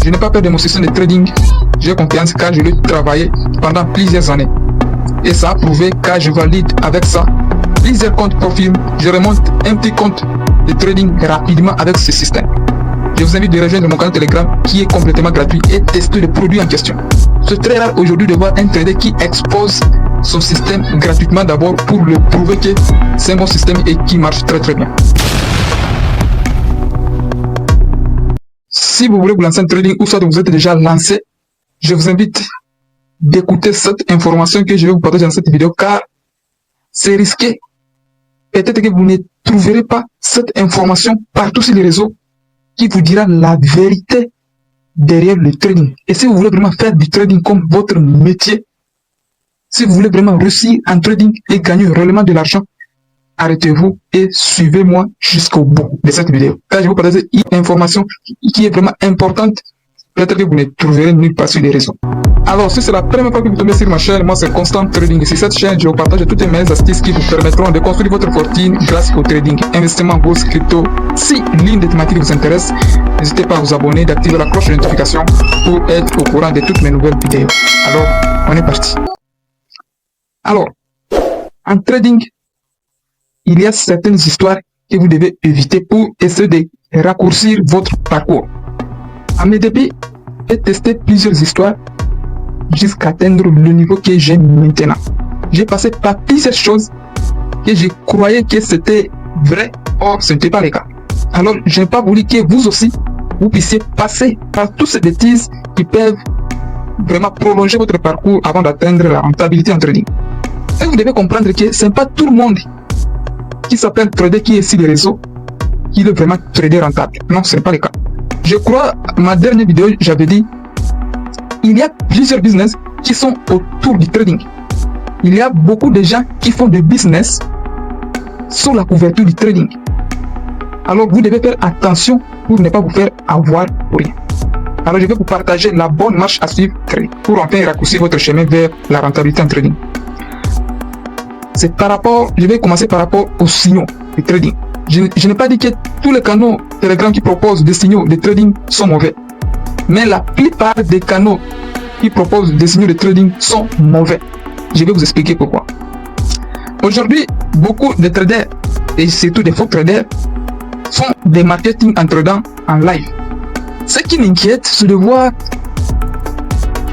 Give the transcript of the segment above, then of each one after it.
Je n'ai pas peur de mon système de trading. J'ai confiance car je l'ai travaillé pendant plusieurs années. Et ça a prouvé car je valide avec ça plusieurs comptes profils. Je remonte un petit compte de trading rapidement avec ce système. Je vous invite de rejoindre mon canal Telegram qui est complètement gratuit et tester le produit en question. C'est très rare aujourd'hui de voir un trader qui expose son système gratuitement d'abord pour le prouver que c'est un bon système et qui marche très bien. Si vous voulez vous lancer en trading ou soit vous êtes déjà lancé, je vous invite d'écouter cette information que je vais vous partager dans cette vidéo car c'est risqué. Peut-être que vous ne trouverez pas cette information partout sur les réseaux qui vous dira la vérité derrière le trading. Et si vous voulez vraiment faire du trading comme votre métier, si vous voulez vraiment réussir en trading et gagner réellement de l'argent, arrêtez-vous et suivez-moi jusqu'au bout de cette vidéo. Car je vais vous partager une information qui est vraiment importante. Peut-être que vous ne trouverez nulle part sur les réseaux. Alors, si c'est la première fois que vous tombez sur ma chaîne, moi c'est Constant Trading. Et sur cette chaîne, je vous partage toutes mes astuces qui vous permettront de construire votre fortune grâce au trading, investissement, bourse, crypto. Si l'une des thématiques vous intéresse, n'hésitez pas à vous abonner, d'activer la cloche de notification pour être au courant de toutes mes nouvelles vidéos. Alors, on est parti. Alors, en trading, il y a certaines histoires que vous devez éviter pour essayer de raccourcir votre parcours. À mes débuts, j'ai testé plusieurs histoires jusqu'à atteindre le niveau que j'ai maintenant. J'ai passé par plusieurs choses que je croyais que c'était vrai, or ce n'était pas le cas. Alors, je n'ai pas voulu que vous aussi, vous puissiez passer par toutes ces bêtises qui peuvent vraiment prolonger votre parcours avant d'atteindre la rentabilité en trading. Et vous devez comprendre que ce n'est pas tout le monde qui s'appelle trader, qui est sur les réseaux, qui veut vraiment trader rentable. Non, ce n'est pas le cas. Je crois, ma dernière vidéo, j'avais dit, il y a plusieurs business qui sont autour du trading. Il y a beaucoup de gens qui font des business sous la couverture du trading. Alors, vous devez faire attention pour ne pas vous faire avoir pour rien. Alors, je vais vous partager la bonne marche à suivre pour enfin raccourcir votre chemin vers la rentabilité en trading. C'est par rapport, je vais commencer par rapport aux signaux du trading. Je n'ai pas dit que tous les canaux Telegram qui proposent des signaux de trading sont mauvais. Mais la plupart des canaux qui proposent des signaux de trading sont mauvais. Je vais vous expliquer pourquoi. Aujourd'hui, beaucoup de traders, et surtout des faux traders, font des marketing en tradant en live. Ce qui m'inquiète, c'est de voir,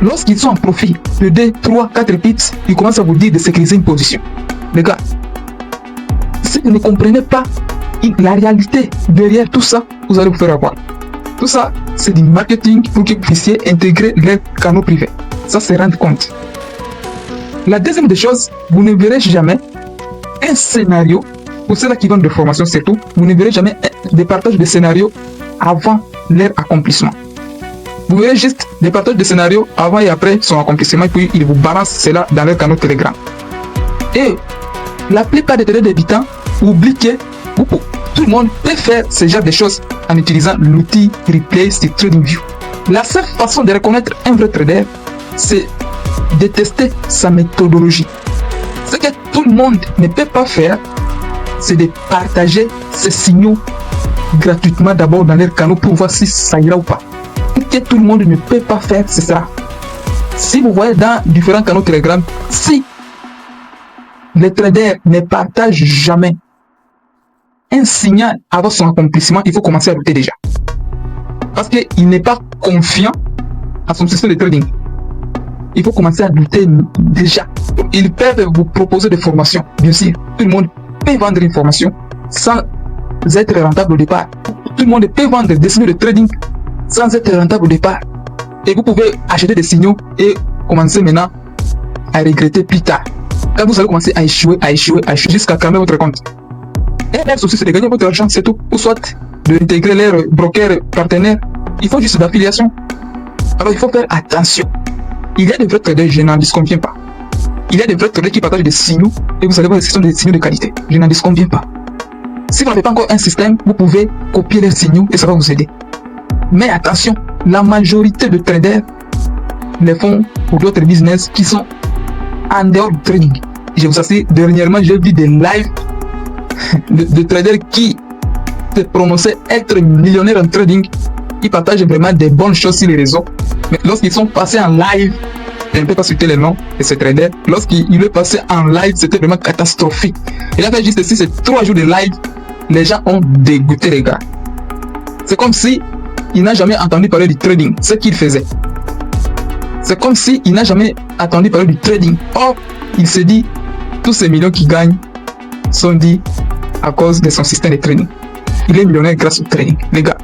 lorsqu'ils sont en profit de 2, 3, 4 pips, ils commencent à vous dire de sécuriser une position. Les gars, si vous ne comprenez pas la réalité derrière tout ça, vous allez vous faire avoir. Tout ça, c'est du marketing pour que vous puissiez intégrer les canaux privés. Ça, c'est rendre compte. La deuxième des choses, vous ne verrez jamais un scénario, pour ceux-là qui vendent de formation surtout, vous ne verrez jamais des partages de scénarios avant leur accomplissement. Vous verrez juste des partages de scénarios avant et après son accomplissement, et puis ils vous balancent cela dans leur canal Telegram. Et la plupart des traders débutants oublient que tout le monde peut faire ce genre de choses en utilisant l'outil Replay sur TradingView. La seule façon de reconnaître un vrai trader, c'est de tester sa méthodologie. Ce que tout le monde ne peut pas faire, c'est de partager ces signaux gratuitement d'abord dans leurs canaux pour voir si ça ira ou pas. Ce que tout le monde ne peut pas faire, c'est ça. Si vous voyez dans différents canaux Telegram, si les traders ne partagent jamais un signal avant son accomplissement, il faut commencer à douter déjà. Parce qu'il n'est pas confiant à son système de trading. Il faut commencer à douter déjà. Ils peuvent vous proposer des formations. Bien sûr, tout le monde peut vendre une formation sans être rentable au départ. Tout le monde peut vendre des signaux de trading sans être rentable au départ. Et vous pouvez acheter des signaux et commencer maintenant à regretter plus tard. Quand vous allez commencer à échouer jusqu'à calmer votre compte. Et leur souci, c'est de gagner votre argent, c'est tout. Ou soit d'intégrer leurs brokers partenaires. Il faut juste d'affiliation. Alors il faut faire attention. Il y a des vrais traders, je n'en disconviens pas. Il y a des vrais traders qui partagent des signaux et vous allez voir que ce sont des signaux de qualité. Je n'en disconviens pas. Si vous n'avez pas encore un système, vous pouvez copier leurs signaux et ça va vous aider. Mais attention, la majorité de traders les font pour d'autres business qui sont en dehors du trading. Je vous assure, dernièrement, j'ai vu des lives de traders qui se prononçaient être millionnaires en trading ils partagent vraiment des bonnes choses sur les réseaux. Mais lorsqu'ils sont passés en live, je ne peux pas citer les noms de ces traders, lorsqu'il est passé en live, c'était vraiment catastrophique. Il a fait juste ici, ces 3 jours de live, les gens ont dégoûté les gars. C'est comme si il n'a jamais entendu parler du trading, ce qu'il faisait. C'est comme si il n'a jamais entendu parler du trading. Or, il se dit, tous ces millions qu'il gagne sont dits à cause de son système de trading. Il est millionnaire grâce au trading. Les gars,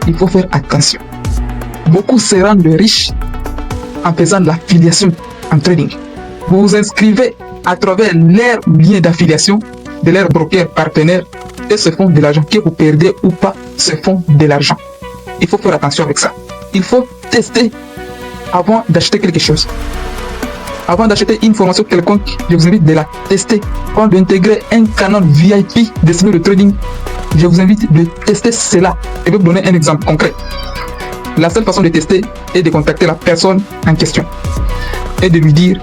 il faut faire attention. Beaucoup se rendent riches en faisant de l'affiliation en trading. Vous vous inscrivez à travers leur lien d'affiliation de leurs brokers partenaires et se font de l'argent. Que vous perdez ou pas, se font de l'argent. Il faut faire attention avec ça. Il faut tester avant d'acheter quelque chose. Avant d'acheter une formation quelconque, je vous invite de la tester. Avant d'intégrer un canal VIP destiné au trading, je vous invite de tester cela. Je vais vous donner un exemple concret. La seule façon de tester est de contacter la personne en question et de lui dire: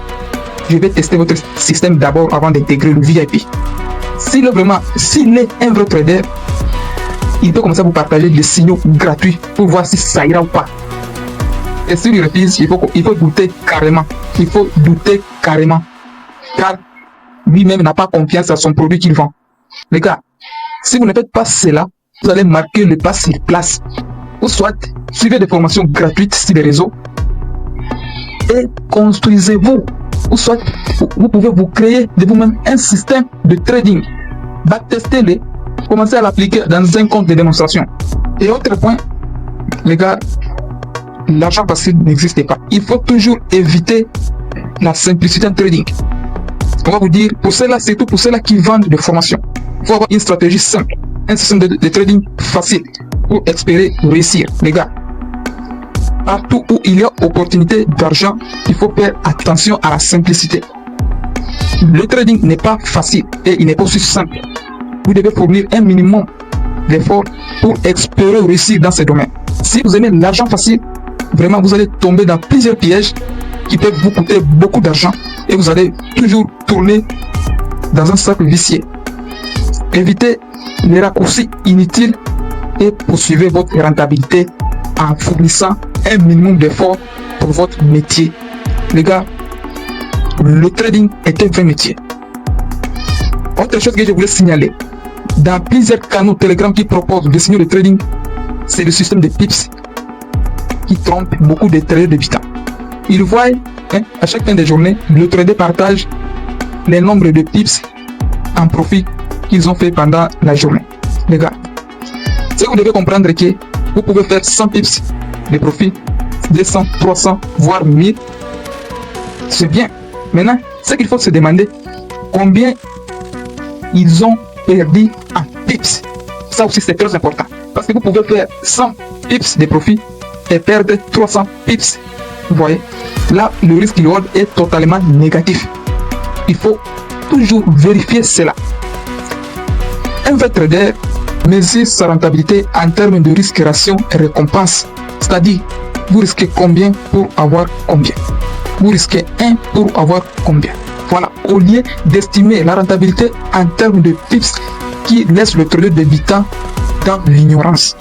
je vais tester votre système d'abord avant d'intégrer le VIP. S'il est un vrai trader, il peut commencer à vous partager des signaux gratuits pour voir si ça ira ou pas. Et s'il lui refuse, il faut douter carrément. Il faut douter carrément. Car lui-même n'a pas confiance à son produit qu'il vend. Les gars, si vous ne faites pas cela, vous allez marquer le pas sur place. Ou soit, suivez des formations gratuites sur les réseaux et construisez-vous. Ou soit, vous pouvez vous créer de vous-même un système de trading. Testez-le, commencez à l'appliquer dans un compte de démonstration. Et autre point, les gars, l'argent facile n'existe pas. Il faut toujours éviter la simplicité en trading. On va vous dire, pour cela, surtout pour ceux-là qui vendent des formations, il faut avoir une stratégie simple, un système de trading facile pour espérer réussir. Les gars, partout où il y a opportunité d'argent, il faut faire attention à la simplicité. Le trading n'est pas facile et il n'est pas aussi simple. Vous devez fournir un minimum d'efforts pour espérer réussir dans ce domaine. Si vous aimez l'argent facile, vraiment vous allez tomber dans plusieurs pièges qui peuvent vous coûter beaucoup d'argent et vous allez toujours tourner dans un cercle vicieux. Évitez les raccourcis inutiles et poursuivez votre rentabilité en fournissant un minimum d'efforts pour votre métier. Les gars, le trading est un vrai métier. Autre chose que je voulais signaler, dans plusieurs canaux Telegram qui proposent des signaux de trading, c'est le système de pips qui trompe beaucoup de traders débutants. Ils voient à chaque fin de journée, le trader partage les nombres de pips en profit qu'ils ont fait pendant la journée. Les gars, ce que vous devez comprendre est que vous pouvez faire 100 pips de profit, 200, 300, voire 1000. C'est bien. Maintenant, ce qu'il faut se demander, combien ils ont perdu en pips. Ça aussi, c'est très important. Parce que vous pouvez faire 100 pips de profit et perdre 300 pips. Vous voyez, là, le risque reward est totalement négatif. Il faut toujours vérifier cela. Un vrai trader mesure sa rentabilité en termes de risque ratio et récompense. C'est-à-dire, vous risquez combien pour avoir combien. Vous risquez 1 pour avoir combien. Voilà, au lieu d'estimer la rentabilité en termes de pips qui laisse le trader débutant dans l'ignorance.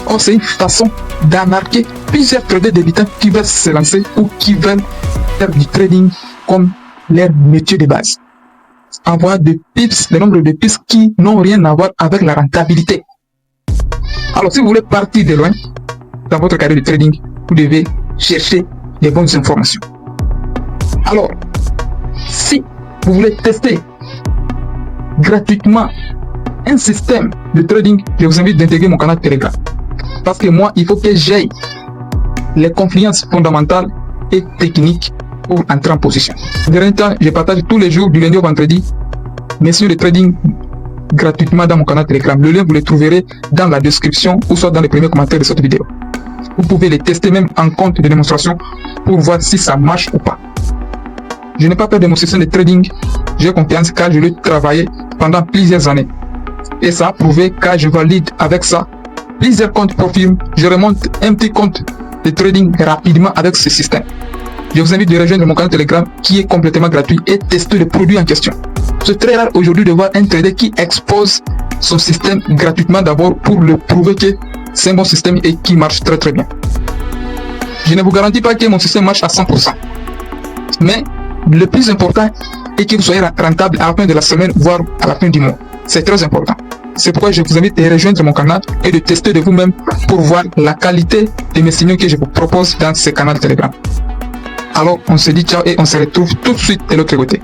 Or, c'est une façon d'embarquer plusieurs traders débutants qui veulent se lancer ou qui veulent faire du trading comme leur métier de base. Avoir des pips, le nombre de pips qui n'ont rien à voir avec la rentabilité. Alors, si vous voulez partir de loin dans votre carrière de trading, vous devez chercher les bonnes informations. Alors, si vous voulez tester gratuitement un système de trading, je vous invite d'intégrer mon canal Telegram. Parce que moi, il faut que j'aille les confluences fondamentales et techniques pour entrer en position. De dernier temps, je partage tous les jours du lundi au vendredi mes signaux de trading gratuitement dans mon canal Telegram. Le lien, vous le trouverez dans la description ou soit dans les premiers commentaires de cette vidéo. Vous pouvez les tester même en compte de démonstration pour voir si ça marche ou pas. Je n'ai pas peur de mon système de trading. J'ai confiance car je l'ai travaillé pendant plusieurs années. Et ça a prouvé car je valide avec ça plusieurs comptes profils. Je remonte un petit compte de trading rapidement avec ce système. Je vous invite de rejoindre mon canal Telegram qui est complètement gratuit et tester le produit en question. C'est très rare aujourd'hui de voir un trader qui expose son système gratuitement d'abord pour le prouver que c'est un bon système et qui marche très très bien. Je ne vous garantis pas que mon système marche à 100%. Mais le plus important est que vous soyez rentable à la fin de la semaine, voire à la fin du mois. C'est très important. C'est pourquoi je vous invite à rejoindre mon canal et de tester de vous-même pour voir la qualité de mes signaux que je vous propose dans ce canal Telegram. Alors, on se dit ciao et on se retrouve tout de suite de l'autre côté.